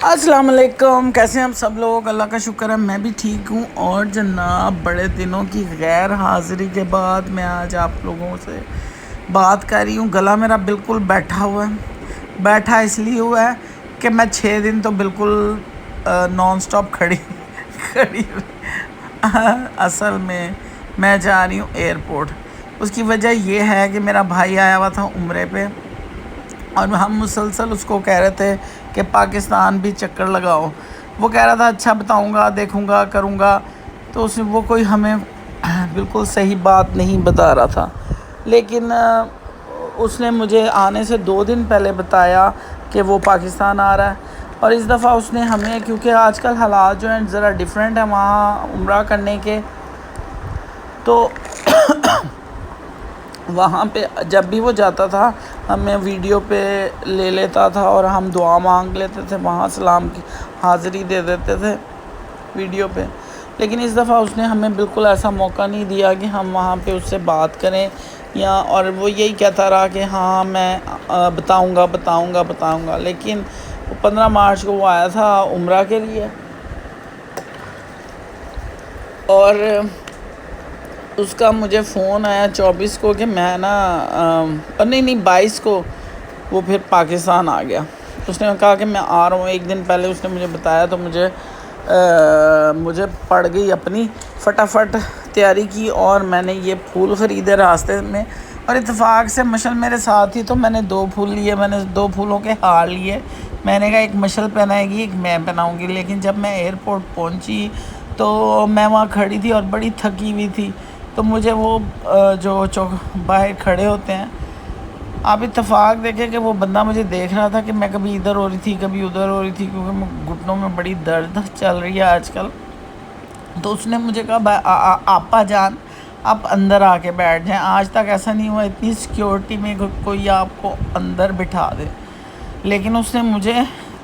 السلام علیکم، کیسے ہیں آپ سب لوگ؟ اللہ کا شکر ہے میں بھی ٹھیک ہوں۔ اور جناب بڑے دنوں کی غیر حاضری کے بعد میں آج آپ لوگوں سے بات کر رہی ہوں۔ گلا میرا بالکل بیٹھا ہوا ہے، بیٹھا اس لیے ہوا ہے کہ میں 6 دن تو بالکل نان سٹاپ کھڑی اصل میں جا رہی ہوں ایئرپورٹ۔ اس کی وجہ یہ ہے کہ میرا بھائی آیا ہوا تھا عمرے پہ، اور ہم مسلسل اس کو کہہ رہے تھے کہ پاکستان بھی چکر لگاؤ۔ وہ کہہ رہا تھا اچھا بتاؤں گا، دیکھوں گا، کروں گا۔ تو وہ کوئی ہمیں بالکل صحیح بات نہیں بتا رہا تھا، لیکن اس نے مجھے آنے سے 2 دن پہلے بتایا کہ وہ پاکستان آ رہا ہے۔ اور اس دفعہ اس نے ہمیں، کیونکہ آج کل حالات جو ہیں ذرا ڈیفرنٹ ہیں وہاں عمرہ کرنے کے، تو وہاں پہ جب بھی وہ جاتا تھا ہمیں ویڈیو پہ لے لیتا تھا اور ہم دعا مانگ لیتے تھے، وہاں سلام کی حاضری دے دیتے تھے ویڈیو پہ۔ لیکن اس دفعہ اس نے ہمیں بالکل ایسا موقع نہیں دیا کہ ہم وہاں پہ اس سے بات کریں، اور وہ یہی کہتا رہا کہ ہاں میں بتاؤں گا۔ لیکن 15 مارچ کو وہ آیا تھا عمرہ کے لیے، اور اس کا مجھے فون آیا 24 کو کہ میں نا نہیں 22 کو وہ پھر پاکستان آ گیا۔ اس نے کہا کہ میں آ رہا ہوں۔ 1 دن پہلے اس نے مجھے بتایا تو مجھے پڑ گئی اپنی، فٹافٹ تیاری کی اور میں نے یہ پھول خریدے راستے میں، اور اتفاق سے مشل میرے ساتھ ہی، تو میں نے 2 پھول لیے، میں نے 2 پھولوں کے ہار لیے۔ میں نے کہا ایک مشل پہنائے گی، ایک میں پہناؤں گی۔ لیکن جب میں ایئرپورٹ پہنچی تو میں وہاں کھڑی تھی اور بڑی تھکی ہوئی تھی، تو مجھے وہ جو باہر کھڑے ہوتے ہیں، آپ اتفاق دیکھیں کہ وہ بندہ مجھے دیکھ رہا تھا کہ میں کبھی ادھر ہو رہی تھی کبھی ادھر ہو رہی تھی، کیونکہ گھٹنوں میں بڑی درد چل رہی ہے آج کل۔ تو اس نے مجھے کہا آپا جان آپ اندر آ کے بیٹھ جائیں۔ آج تک ایسا نہیں ہوا اتنی سیکیورٹی میں کوئی آپ کو اندر بٹھا دے۔ لیکن اس نے مجھے،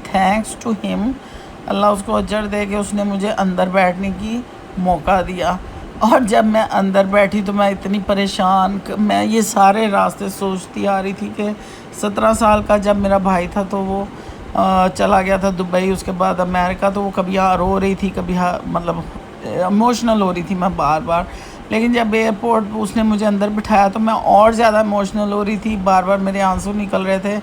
تھینکس ٹو ہم، اللہ اس کو اجر دے کہ اس نے مجھے اندر بیٹھنے کی موقع دیا۔ اور جب میں اندر بیٹھی تو میں اتنی پریشان، میں یہ سارے راستے سوچتی آ رہی تھی کہ 17 سال کا جب میرا بھائی تھا تو وہ چلا گیا تھا دبئی، اس کے بعد امریکہ، تو وہ کبھی رو رہی تھی، کبھی مطلب ایموشنل ہو رہی تھی میں بار بار۔ لیکن جب ایئرپورٹ اس نے مجھے اندر بٹھایا تو میں اور زیادہ ایموشنل ہو رہی تھی، بار بار میرے آنسو نکل رہے تھے۔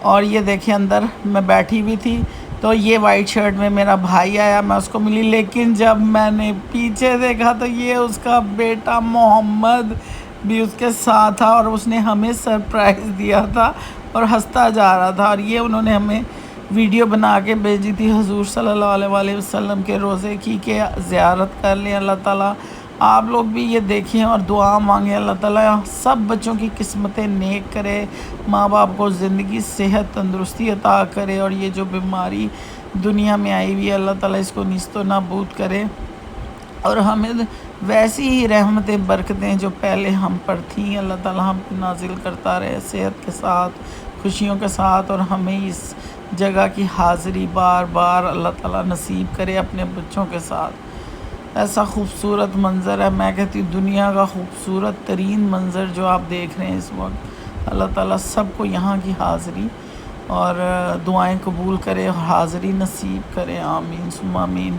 اور یہ دیکھیں اندر میں بیٹھی ہوئی تھی تو یہ وائٹ شرٹ میں میرا بھائی آیا، میں اس کو ملی، لیکن جب میں نے پیچھے دیکھا تو یہ اس کا بیٹا محمد بھی اس کے ساتھ تھا، اور اس نے ہمیں سرپرائز دیا تھا اور ہنستا جا رہا تھا۔ اور یہ انہوں نے ہمیں ویڈیو بنا کے بھیجی تھی حضور صلی اللہ علیہ وسلم کے روزے کی کہ زیارت کر لیں۔ اللہ تعالیٰ آپ لوگ بھی یہ دیکھیں اور دعا مانگیں، اللہ تعالیٰ سب بچوں کی قسمتیں نیک کرے، ماں باپ کو زندگی، صحت، تندرستی عطا کرے، اور یہ جو بیماری دنیا میں آئی ہوئی ہے اللہ تعالیٰ اس کو نیست و نابود کرے، اور ہمیں ویسی ہی رحمتیں برکتیں جو پہلے ہم پر تھیں اللہ تعالیٰ ہم پہ نازل کرتا رہے، صحت کے ساتھ، خوشیوں کے ساتھ، اور ہمیں اس جگہ کی حاضری بار بار اللہ تعالیٰ نصیب کرے اپنے بچوں کے ساتھ۔ ایسا خوبصورت منظر ہے، میں کہتی ہوں دنیا کا خوبصورت ترین منظر جو آپ دیکھ رہے ہیں اس وقت، اللہ تعالیٰ سب کو یہاں کی حاضری اور دعائیں قبول کرے اور حاضری نصیب کرے، آمین ثم آمین۔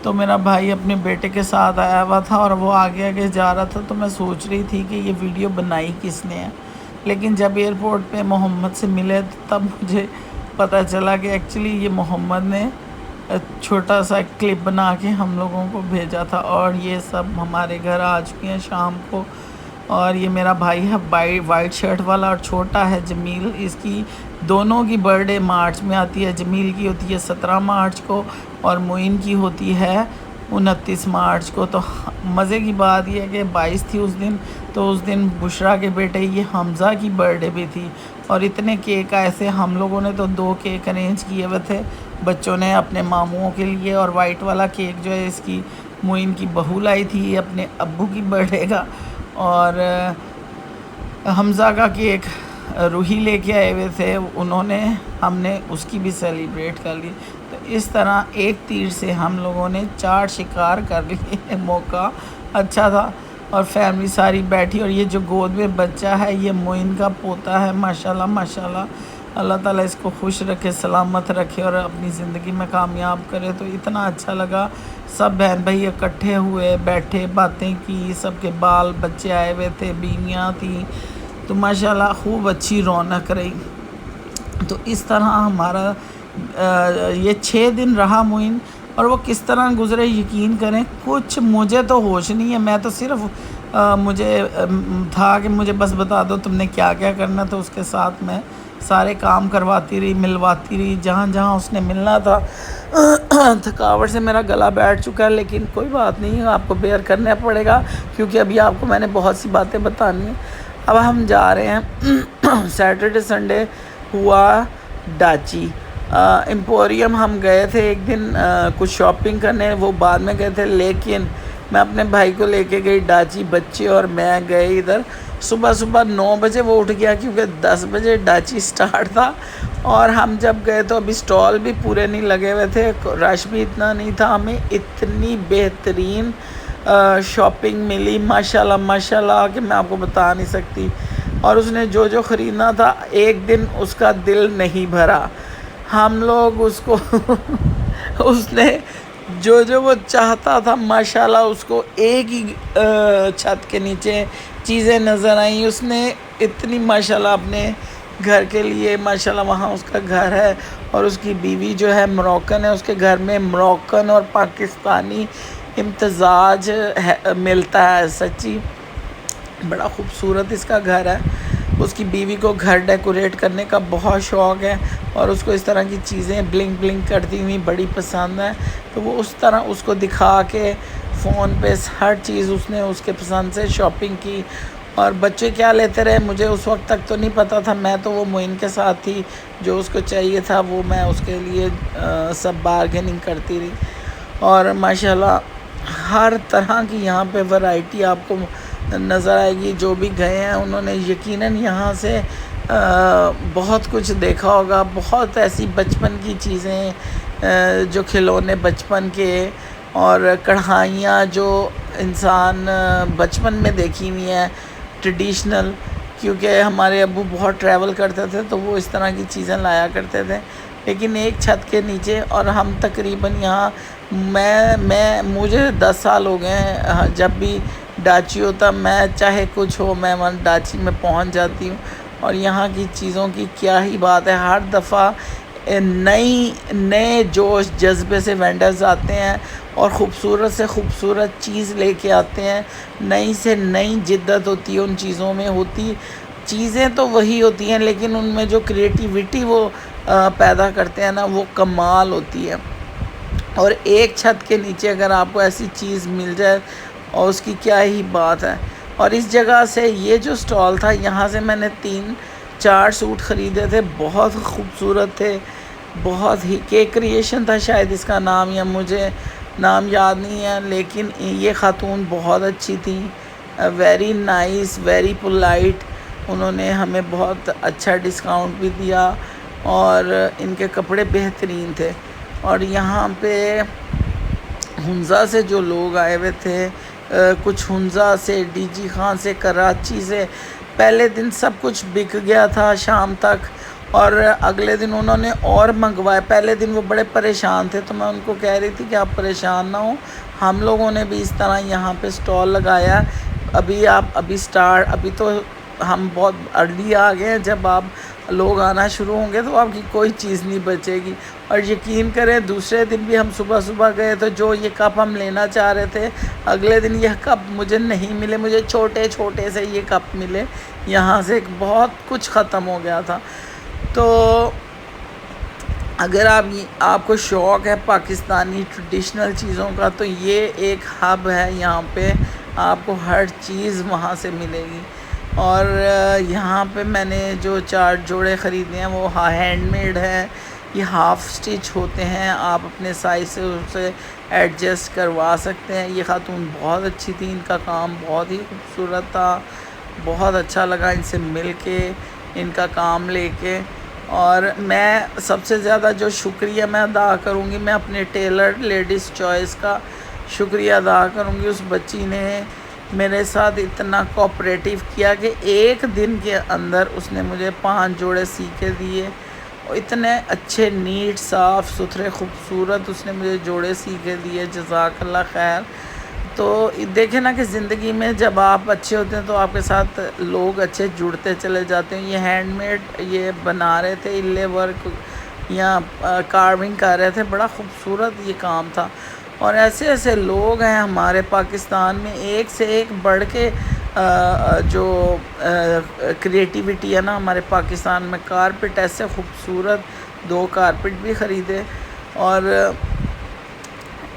تو میرا بھائی اپنے بیٹے کے ساتھ آیا ہوا تھا اور وہ آگے آگے جا رہا تھا، تو میں سوچ رہی تھی کہ یہ ویڈیو بنائی کس نے ہے۔ لیکن جب ایئرپورٹ پہ محمد سے ملے تو تب مجھے پتہ چلا کہ ایکچولی یہ محمد نے چھوٹا سا کلپ بنا کے ہم لوگوں کو بھیجا تھا، اور یہ سب ہمارے گھر آ چکے ہیں شام کو۔ اور یہ میرا بھائی ہے وائٹ شرٹ والا، اور چھوٹا ہے جمیل، اس کی دونوں کی برتھ ڈے مارچ میں آتی ہے، جمیل کی ہوتی ہے 17 مارچ کو اور معین کی ہوتی ہے 29 مارچ کو۔ تو مزے کی بات یہ ہے کہ 22 تھی اس دن، تو اس دن بشرا کے بیٹے یہ حمزہ کی برتھ ڈے بھی تھی، اور اتنے کیک آئے تھے، ہم لوگوں نے تو 2 کیک ارینج کیے ہوئے تھے بچوں نے اپنے ماموں کے لیے، اور وائٹ والا کیک جو ہے اس کی معین کی بہو لائی تھی اپنے ابو کی برتھ ڈے کا، اور حمزہ کا کیک روحی لے کے آئے ہوئے تھے انہوں نے، ہم نے اس کی بھی سیلیبریٹ کر لی۔ تو اس طرح ایک تیر سے ہم لوگوں نے 4 شکار کر لیے، موقع اچھا تھا، اور فیملی ساری بیٹھی، اور یہ جو گود میں بچہ ہے یہ معین کا پوتا ہے، ماشاءاللہ ماشاءاللہ اللہ تعالیٰ اس کو خوش رکھے، سلامت رکھے اور اپنی زندگی میں کامیاب کرے۔ تو اتنا اچھا لگا، سب بہن بھائی اکٹھے ہوئے، بیٹھے، باتیں کی، سب کے بال بچے آئے ہوئے تھے، بیویاں تھیں، تو ماشاءاللہ خوب اچھی رونق رہی۔ تو اس طرح ہمارا یہ 6 دن رہا معین، اور وہ کس طرح گزرے یقین کریں کچھ مجھے تو ہوش نہیں ہے، میں تو صرف مجھے تھا کہ مجھے بس بتا دو تم نے کیا کیا کرنا، تو اس کے ساتھ میں سارے کام کرواتی رہی، ملواتی رہی جہاں جہاں اس نے ملنا تھا۔ تھکاوٹ سے میرا گلا بیٹھ چکا ہے، لیکن کوئی بات نہیں، آپ کو بیئر کرنا پڑے گا کیونکہ ابھی آپ کو میں نے بہت سی باتیں بتانی ہیں۔ اب ہم جا رہے ہیں سیٹرڈے سنڈے ہوا ڈاچی ایمپوریم، ہم گئے تھے ایک دن کچھ شاپنگ کرنے، وہ بعد میں گئے تھے، لیکن میں اپنے بھائی کو لے کے گئی ڈاچی، بچے اور میں گئے ادھر صبح 9 بجے وہ اٹھ گیا کیونکہ 10 بجے ڈاچی سٹارٹ تھا، اور ہم جب گئے تو ابھی سٹال بھی پورے نہیں لگے ہوئے تھے، رش بھی اتنا نہیں تھا، ہمیں اتنی بہترین شاپنگ ملی ماشاءاللہ ماشاءاللہ کہ میں آپ کو بتا نہیں سکتی، اور اس نے جو جو خریدنا تھا ایک دن اس کا دل نہیں بھرا، ہم لوگ اس کو اس نے جو جو وہ چاہتا تھا ماشاءاللہ اس کو ایک ہی چھت کے نیچے چیزیں نظر آئیں، اس نے اتنی ماشاءاللہ اپنے گھر کے لیے، ماشاءاللہ وہاں اس کا گھر ہے اور اس کی بیوی جو ہے موروکن ہے، اس کے گھر میں موروکن اور پاکستانی امتزاج ملتا ہے، سچی بڑا خوبصورت اس کا گھر ہے۔ اس کی بیوی کو گھر ڈیکوریٹ کرنے کا بہت شوق ہے اور اس کو اس طرح کی چیزیں بلنک بلنک کرتی ہوئی بڑی پسند ہیں، تو وہ اس طرح اس کو دکھا کے فون پہ ہر چیز اس نے اس کے پسند سے شاپنگ کی، اور بچے کیا لیتے رہے مجھے اس وقت تک تو نہیں پتہ تھا، میں تو وہ معین کے ساتھ تھی، جو اس کو چاہیے تھا وہ میں اس کے لیے سب بارگیننگ کرتی رہی، اور ماشاءاللہ ہر طرح کی یہاں پہ ورائٹی آپ کو نظر آئے گی، جو بھی گئے ہیں انہوں نے یقیناً یہاں سے بہت کچھ دیکھا ہوگا، بہت ایسی بچپن کی چیزیں جو کھلونے بچپن کے اور کڑھائیاں جو انسان بچپن میں دیکھی ہوئی ہیں ٹریڈیشنل، کیونکہ ہمارے ابو بہت ٹریول کرتے تھے تو وہ اس طرح کی چیزیں لایا کرتے تھے، لیکن ایک چھت کے نیچے، اور ہم تقریباً یہاں مجھے 10 سال ہو گئے ہیں، جب بھی ڈاچی ہوتا میں چاہے کچھ ہو میں وہاں ڈاچی میں پہنچ جاتی ہوں، اور یہاں کی چیزوں کی کیا ہی بات ہے، ہر دفعہ نئے جوش جذبے سے وینڈرز آتے ہیں اور خوبصورت سے خوبصورت چیز لے کے آتے ہیں، نئی سے نئی جدت ہوتی ہے ان چیزوں میں، ہوتی چیزیں تو وہی ہوتی ہیں لیکن ان میں جو کریٹیوٹی وہ پیدا کرتے ہیں نا وہ کمال ہوتی ہے، اور ایک چھت کے نیچے اگر آپ کو ایسی چیز مل جائے اور اس کی کیا ہی بات ہے۔ اور اس جگہ سے یہ جو سٹال تھا یہاں سے میں نے 3-4 سوٹ خریدے تھے، بہت خوبصورت تھے، بہت ہی کریشن تھا شاید اس کا نام، یا مجھے نام یاد نہیں ہے، لیکن یہ خاتون بہت اچھی تھی، ویری نائس، ویری پولائٹ، انہوں نے ہمیں بہت اچھا ڈسکاؤنٹ بھی دیا اور ان کے کپڑے بہترین تھے، اور یہاں پہ ہنزا سے جو لوگ آئے ہوئے تھے، کچھ ہنزا سے، ڈی جی خان سے، کراچی سے، پہلے دن سب کچھ بک گیا تھا شام تک، اور اگلے دن انہوں نے اور منگوائے، پہلے دن وہ بڑے پریشان تھے تو میں ان کو کہہ رہی تھی کہ آپ پریشان نہ ہوں، ہم لوگوں نے بھی اس طرح یہاں پہ سٹال لگایا، ابھی تو ہم بہت ارلی آ گئے ہیں، جب آپ لوگ آنا شروع ہوں گے تو آپ کی کوئی چیز نہیں بچے گی، اور یقین کریں دوسرے دن بھی ہم صبح گئے تو جو یہ کپ ہم لینا چاہ رہے تھے اگلے دن یہ کپ مجھے نہیں ملے، مجھے چھوٹے چھوٹے سے یہ کپ ملے، یہاں سے بہت کچھ ختم ہو گیا تھا۔ تو اگر آپ کو شوق ہے پاکستانی ٹریڈیشنل چیزوں کا تو یہ ایک ہب ہے، یہاں پہ آپ کو ہر چیز وہاں سے ملے گی، اور یہاں پہ میں نے جو 4 جوڑے خریدے ہیں وہ ہینڈ میڈ ہیں، یہ ہاف سٹچ ہوتے ہیں، آپ اپنے سائز سے اسے ایڈجسٹ کروا سکتے ہیں، یہ خاتون بہت اچھی تھی، ان کا کام بہت ہی خوبصورت تھا، بہت اچھا لگا ان سے مل کے، ان کا کام لے کے، اور میں سب سے زیادہ جو شکریہ میں ادا کروں گی، میں اپنے ٹیلر لیڈیز چوائس کا شکریہ ادا کروں گی، اس بچی نے میرے ساتھ اتنا کوآپریٹیو کیا کہ ایک دن کے اندر اس نے مجھے 5 جوڑے سی کے دیے، اور اتنے اچھے نیٹ صاف ستھرے خوبصورت اس نے مجھے جوڑے سی کے دیے، جزاک اللہ خیر۔ تو دیکھیں نا کہ زندگی میں جب آپ اچھے ہوتے ہیں تو آپ کے ساتھ لوگ اچھے جڑتے چلے جاتے ہیں۔ یہ ہینڈ میڈ یہ بنا رہے تھے، الے ورک یا کارونگ کر رہے تھے، بڑا خوبصورت یہ کام تھا۔ اور ایسے ایسے لوگ ہیں ہمارے پاکستان میں، ایک سے ایک بڑھ کے جو کریٹیوٹی ہے نا ہمارے پاکستان میں۔ کارپٹ ایسے خوبصورت 2 کارپٹ بھی خریدے، اور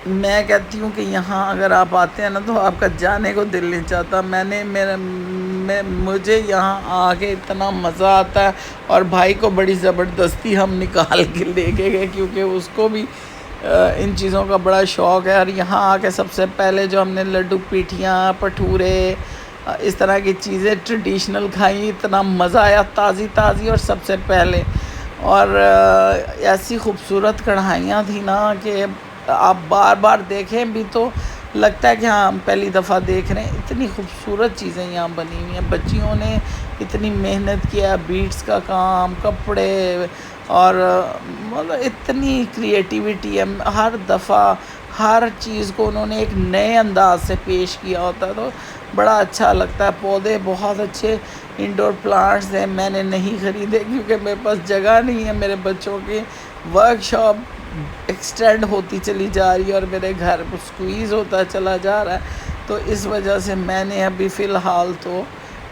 میں کہتی ہوں کہ یہاں اگر آپ آتے ہیں نا تو آپ کا جانے کو دل نہیں چاہتا۔ مجھے یہاں آ کے اتنا مزہ آتا ہے، اور بھائی کو بڑی زبردستی ہم نکال کے لے کے گئے، کیونکہ اس کو بھی ان چیزوں کا بڑا شوق ہے۔ اور یہاں آ کے سب سے پہلے جو ہم نے لڈو پیٹھیاں، بھٹورے، اس طرح کی چیزیں ٹریڈیشنل کھائیں، اتنا مزہ آیا، تازی تازی اور سب سے پہلے۔ اور ایسی خوبصورت کڑھائیاں تھیں نا کہ آپ بار بار دیکھیں بھی تو لگتا ہے کہ ہاں ہم پہلی دفعہ دیکھ رہے ہیں۔ اتنی خوبصورت چیزیں یہاں بنی ہوئی ہیں، بچیوں نے اتنی محنت کیا، بیڈس کا کام، کپڑے، اور مطلب اتنی کریٹیوٹی ہے۔ ہر دفعہ ہر چیز کو انہوں نے ایک نئے انداز سے پیش کیا ہوتا ہے، تو بڑا اچھا لگتا ہے۔ پودے بہت اچھے انڈور پلانٹس ہیں، میں نے نہیں خریدے کیونکہ میرے پاس جگہ نہیں ہے۔ میرے بچوں کی ورک شاپ ایکسٹینڈ ہوتی چلی جا رہی ہے، اور میرے گھر سکویز ہوتا چلا جا رہا ہے، تو اس وجہ سے میں نے ابھی فی الحال تو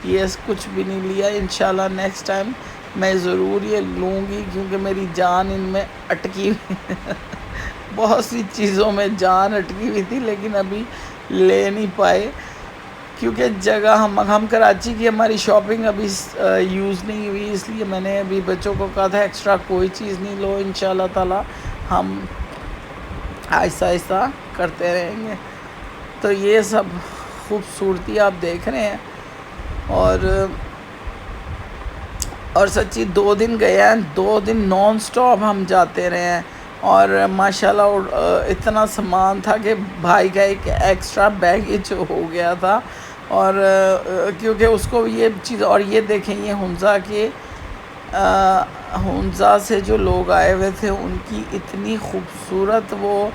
یہ کچھ بھی نہیں لیا۔ انشاءاللہ نیکسٹ ٹائم میں ضرور یہ لوں گی، کیونکہ میری جان ان میں اٹکی ہوئی بہت سی چیزوں میں جان اٹکی ہوئی تھی، لیکن ابھی لے نہیں پائے کیونکہ جگہ ہم کراچی کی ہماری شاپنگ ابھی یوز نہیں ہوئی، اس لیے میں نے ابھی بچوں کو کہا تھا ایکسٹرا کوئی چیز نہیں لو، انشاءاللہ تعالی ہم آہستہ آہستہ کرتے رہیں گے۔ تو یہ سب خوبصورتی آپ دیکھ رہے ہیں، اور سچی 2 دن گئے ہیں، 2 دن نان سٹاپ ہم جاتے رہے ہیں، اور ماشاءاللہ اتنا سامان تھا کہ بھائی کا ایک ایکسٹرا بیگیج ہو گیا تھا، اور کیونکہ اس کو یہ چیز، اور یہ دیکھیں یہ ہنزا سے جو لوگ آئے ہوئے تھے ان کی اتنی خوبصورت وہ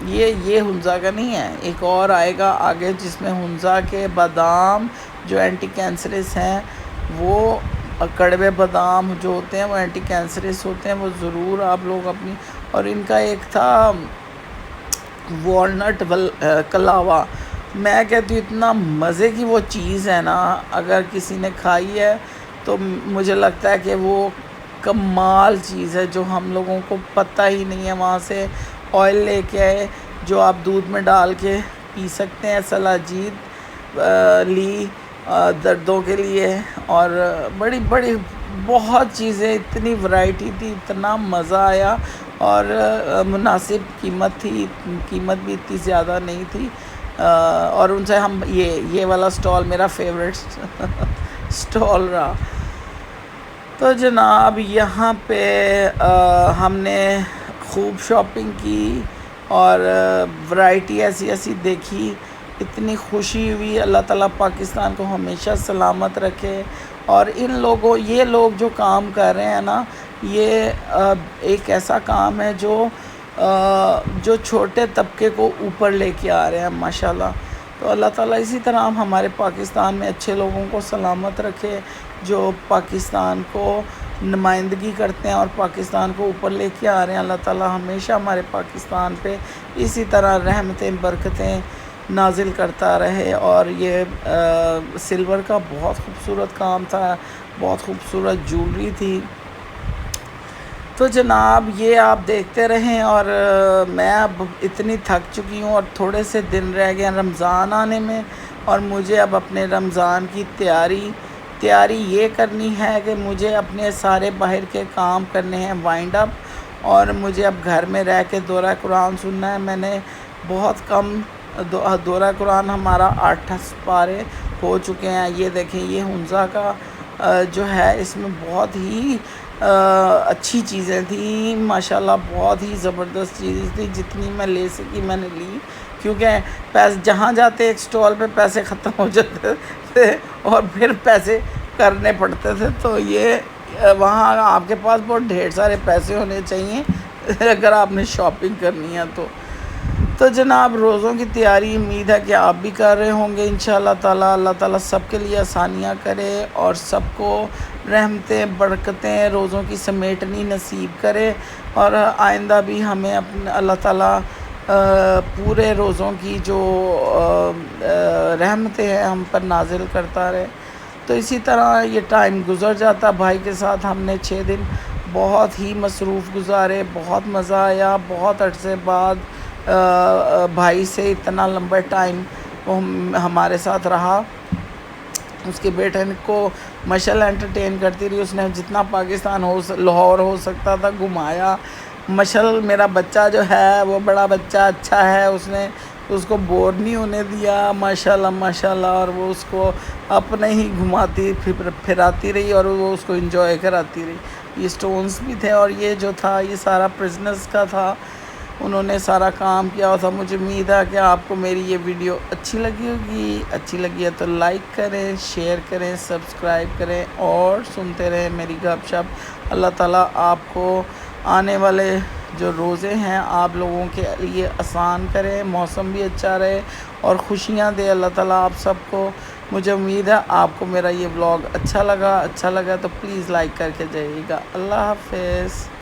یہ ہنزا کا نہیں ہے، ایک اور آئے گا آگے جس میں ہنزا کے بادام جو اینٹی کینسرس ہیں، وہ کڑوے بادام جو ہوتے ہیں وہ اینٹی کینسرس ہوتے ہیں، وہ ضرور آپ لوگ اپنی، اور ان کا ایک تھا والنٹ کلاوا، میں کہتی ہوں اتنا مزے کی وہ چیز ہے نا، اگر کسی نے کھائی ہے تو مجھے لگتا ہے کہ وہ کمال چیز ہے، جو ہم لوگوں کو پتہ ہی نہیں ہے۔ وہاں سے آئل لے کے آئے جو آپ دودھ میں ڈال کے پی سکتے ہیں، سلاجید لی دردوں کے لیے، اور بڑی بڑی بہت چیزیں، اتنی ورائٹی تھی، اتنا مزہ آیا، اور مناسب قیمت تھی، قیمت بھی اتنی زیادہ نہیں تھی، اور ان سے ہم یہ والا سٹال میرا فیوریٹ سٹال رہا۔ تو جناب یہاں پہ ہم نے خوب شاپنگ کی، اور ورائٹی ایسی ایسی دیکھی، اتنی خوشی ہوئی۔ اللہ تعالیٰ پاکستان کو ہمیشہ سلامت رکھے، اور یہ لوگ جو کام کر رہے ہیں نا، یہ ایک ایسا کام ہے جو چھوٹے طبقے کو اوپر لے کے آ رہے ہیں ماشاءاللہ۔ تو اللہ تعالیٰ اسی طرح ہمارے پاکستان میں اچھے لوگوں کو سلامت رکھے، جو پاکستان کو نمائندگی کرتے ہیں اور پاکستان کو اوپر لے کے آ رہے ہیں۔ اللہ تعالیٰ ہمیشہ ہمارے پاکستان پہ اسی طرح رحمتیں برکتیں نازل کرتا رہے۔ اور یہ سلور کا بہت خوبصورت کام تھا، بہت خوبصورت جولری تھی۔ تو جناب یہ آپ دیکھتے رہیں، اور میں اب اتنی تھک چکی ہوں، اور تھوڑے سے دن رہ گئے ہیں رمضان آنے میں، اور مجھے اب اپنے رمضان کی تیاری یہ کرنی ہے کہ مجھے اپنے سارے باہر کے کام کرنے ہیں وائنڈ اپ، اور مجھے اب گھر میں رہ کے دورہ قرآن سننا ہے۔ میں نے بہت کم دورہ قرآن ہمارا 8 پارے ہو چکے ہیں۔ یہ دیکھیں یہ ہنزا کا جو ہے، اس میں بہت ہی اچھی چیزیں تھیں ماشاءاللہ، بہت ہی زبردست چیزیں تھیں، جتنی میں لے سکی میں نے لی، کیونکہ پیسے جہاں جاتے ایک سٹال پہ پیسے ختم ہو جاتے تھے اور پھر پیسے کرنے پڑتے تھے، تو یہ وہاں آپ کے پاس بہت ڈھیر سارے پیسے ہونے چاہیے اگر آپ نے شاپنگ کرنی ہے تو جناب روزوں کی تیاری امید ہے کہ آپ بھی کر رہے ہوں گے انشاءاللہ تعالیٰ۔ اللہ تعالیٰ سب کے لیے آسانیاں کرے اور سب کو رحمتیں برکتیں روزوں کی سمیٹنی نصیب کرے، اور آئندہ بھی ہمیں اپنے اللہ تعالیٰ پورے روزوں کی جو رحمتیں ہیں ہم پر نازل کرتا رہے۔ تو اسی طرح یہ ٹائم گزر جاتا، بھائی کے ساتھ ہم نے 6 دن بہت ہی مصروف گزارے، بہت مزہ آیا، بہت عرصے بعد بھائی سے اتنا لمبا ٹائم وہ ہمارے ساتھ رہا۔ اس کے بیٹے کو ماشاءاللہ انٹرٹین کرتی رہی، اس نے جتنا پاکستان لاہور ہو سکتا تھا گھمایا۔ ماشاءاللہ میرا بچہ جو ہے وہ بڑا بچہ اچھا ہے، اس نے اس کو بور نہیں ہونے دیا ماشاءاللہ ماشاءاللہ، اور وہ اس کو اپنے ہی گھماتی پھراتی رہی اور وہ اس کو انجوائے کراتی رہی۔ یہ سٹونز بھی تھے اور یہ جو تھا یہ سارا پرزنرز کا تھا، انہوں نے سارا کام کیا ہوا تھا۔ مجھے امید ہے کہ آپ کو میری یہ ویڈیو اچھی لگی ہوگی، اچھی لگی ہے تو لائک کریں، شیئر کریں، سبسکرائب کریں اور سنتے رہیں میری گپ شپ۔ اللہ تعالیٰ آپ کو آنے والے جو روزے ہیں آپ لوگوں کے لیے آسان کرے، موسم بھی اچھا رہے اور خوشیاں دے اللہ تعالیٰ آپ سب کو۔ مجھے امید ہے آپ کو میرا یہ ولاگ اچھا لگا تو پلیز لائک کر کے جائیے گا۔ اللہ حافظ۔